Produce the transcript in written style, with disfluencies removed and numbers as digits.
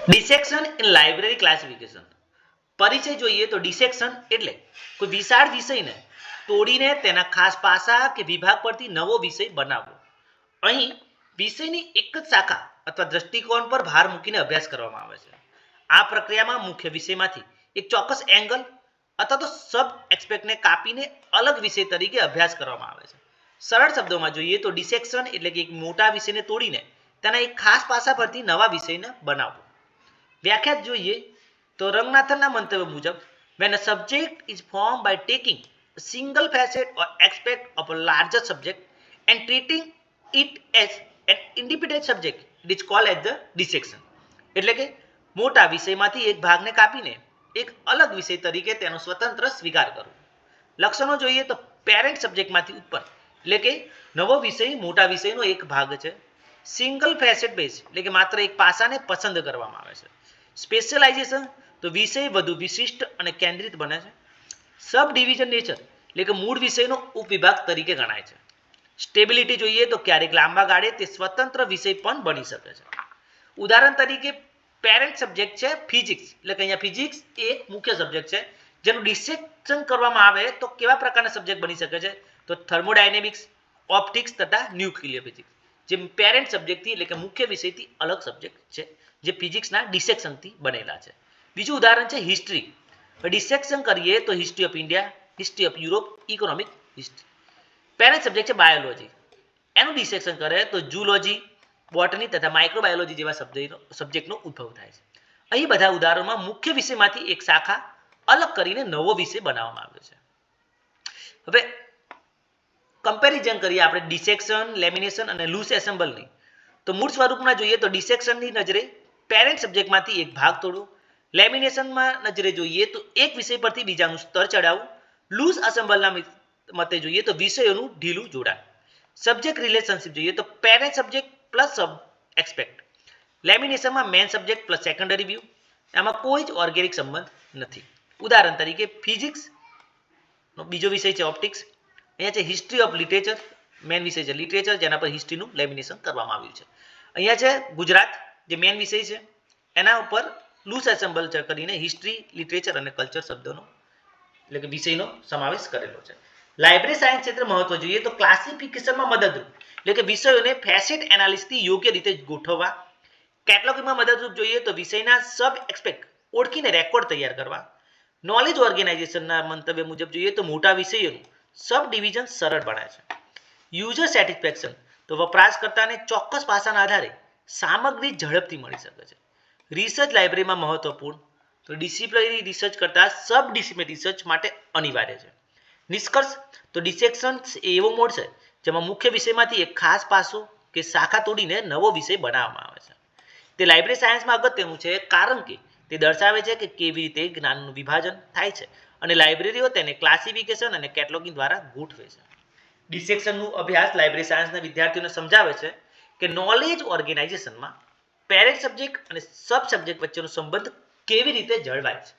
Dissection in library classification. પરિચય જોઈએ તો ડિસેક્શન એટલે કોઈ વિશાળ વિષયને તોડીને તેના ખાસ પાસા કે વિભાગ પરથી નવો વિષય બનાવવો. અહીં વિષયની એક જ શાખા અથવા દ્રષ્ટિકોણ પર ભાર મૂકીને અભ્યાસ કરવામાં આવે છે. આ પ્રક્રિયામાં મુખ્ય વિષયમાંથી એક ચોક્કસ એંગલ અથવા તો સબ એસ્પેક્ટને કાપીને અલગ વિષય તરીકે અભ્યાસ કરવામાં આવે છે. સરળ શબ્દોમાં જોઈએ તો ડિસેક્શન એટલે કે એક મોટા વિષયને તોડીને તેના એક ખાસ પાસા પરથી નવા વિષયને બનાવવો. વ્યાખ્યા જોઈએ તો રંગનાથનના મંતવ્ય મુજબ when a subject is formed by taking a single facet or aspect of a larger subject and treating it as an independent subject, it is called as the dissection. એટલે કે મોટા વિષયમાંથી એક ભાગને કાપીને એક અલગ વિષય તરીકે તેનો સ્વતંત્ર સ્વીકાર કરવો. લક્ષણો જોઈએ તો પેરેન્ટ સબ્જેક્ટમાંથી ઉત્પન્ન એટલે કે નવો વિષય મોટા વિષયનો એક ભાગ છે. સિંગલ ફેસેટ બેઝ એટલે કે માત્ર એક પાસાને પસંદ કરવામાં આવે છે. સ્પેશિયલાઇઝેશન તો વિષય વધુ વિશિષ્ટ અને કેન્દ્રિત બને છે. સબ ડિવિઝન નેચર એટલે કે મૂળ વિષયનો ઉપવિભાગ તરીકે ગણાય છે. સ્ટેબિલિટી જોઈએ તો ક્યારેક લાંબા ગાળે તે સ્વતંત્ર વિષય પણ બની શકે છે. ઉદાહરણ તરીકે પેરેન્ટ સબ્જેક્ટ છે ફિઝિક્સ એટલે કે અહીંયા ફિઝિક્સ એ મુખ્ય સબ્જેક્ટ છે જેનું ડિસેક્શન કરવામાં આવે તો કેવા પ્રકારના સબ્જેક્ટ બની શકે છે તો થર્મોડાયનેમિક્સ, ઓપ્ટિક્સ તથા ન્યુક્લિયર ફિઝિક્સ જે પેરેન્ટ સબ્જેક્ટથી એટલે કે મુખ્ય વિષયથી અલગ સબ્જેક્ટ છે જે ફિઝિક્સના ડિસેક્શનથી બનેલા છે. બીજું ઉદાહરણ છે હિસ્ટ્રી. ડિસેક્શન કરીએ તો history of India, history of Europe, economic history. Parent subject છે બાયોલોજી. એનું ડિસેક્શન કરે તો ઝૂલોજી, બોટની તથા માઇક્રોબાયોલોજી જેવા સબ્જેક્ટનો ઉદ્ભવ થાય છે. અહીં બધા ઉદાહરણોમાં મુખ્ય વિષયમાંથી એક શાખા અલગ કરીને નવો વિષય બનાવવામાં આવ્યો છે. હવે કમ્પેરિઝન કરીએ આપણે ડિસેક્શન, લેમિનેશન અને લૂઝ એસેમ્બલની. તો મૂળ સ્વરૂપમાં જોઈએ તો ડિસેક્શનની નજરે પેરેન્ટ સબ્જેક્ટમાંથી એક ભાગ તોડવો. લેમિનેશનમાં નજરે જોઈએ તો એક વિષય પરથી બીજાનું સ્તર ચડાવવું. લૂઝ એસેમ્બલના મતે જોઈએ તો વિષયોનું ઢીલું જોડાણ. સબ્જેક્ટ રિલેશનશિપ જોઈએ તો parent subject plus sub aspect. લેમિનેશનમાં main subject plus secondary view. આમાં કોઈ જ ઓર્ગેનિક સંબંધ નથી. ઉદાહરણ તરીકે ફિઝિક્સનો બીજો વિષય છે ઓપ્ટિક્સ. અહીંયા છે હિસ્ટ્રી ઓફ લિટરેચર, મેન વિષય છે લિટરેચર જેના પર હિસ્ટ્રીનું લેમિનેશન કરવામાં આવ્યું છે. અહીંયા છે ગુજરાત જે મેન વિષય છે એના ઉપર લૂઝ એસેમ્બલ કરીને હિસ્ટ્રી, લિટરેચર અને કલ્ચર શબ્દોનો એટલે કે વિષયનો સમાવેશ કરેલો છે. લાઇબ્રેરી સાયન્સ ક્ષેત્રે મહત્વ જોઈએ તો ક્લાસિફિકેશનમાં મદદરૂપ એટલે કે વિષયોને ફેસેટ એનાલિસિસથી યોગ્ય રીતે ગોઠવવા. કેટલોગિંગમાં મદદરૂપ જોઈએ તો વિષયના સબ એસ્પેક્ટ ઓળખીને રેકોર્ડ તૈયાર કરવા. નોલેજ ઓર્ગેનાઇઝેશનના મંતવ્ય મુજબ જોઈએ તો મોટા વિષયોનું સબ ડિવિઝન સરળ બને છે. યુઝર સેટિસ્ફેક્શન તો વપરાશકર્તાને ચોક્કસ પાસાના આધારે સામગ્રી ઝડપથી મળી શકે છે. રિસર્ચ લાઇબ્રેરીમાં મહત્વપૂર્ણ તો ડિસિપ્લિનરી રિસર્ચ કરતાં સબ ડિસિપ્લિનરી રિસર્ચ માટે અનિવાર્ય છે. નિષ્કર્ષ તો ડિસેક્શન એવો મોડ છે જેમાં મુખ્ય વિષયમાંથી એક ખાસ પાસો કે શાખા તોડીને નવો વિષય બનાવવામાં આવે છે. તે લાઇબ્રેરી સાયન્સમાં અગત્યનું છે કારણ કે તે દર્શાવે છે કે કેવી રીતે જ્ઞાનનું વિભાજન થાય છે અને લાઇબ્રેરીઓ તેને ક્લાસિફિકેશન અને કેટલોગિંગ દ્વારા ગોઠવે છે. ડિસેક્શનનું અભ્યાસ લાઇબ્રેરી સાયન્સના વિદ્યાર્થીઓને સમજાવે છે કે નોલેજ ઓર્ગેનાઇઝેશનમાં પેરેન્ટ સબ્જેક્ટ અને સબ સબ્જેક્ટ વચ્ચેનો સંબંધ કેવી રીતે જળવાય છે.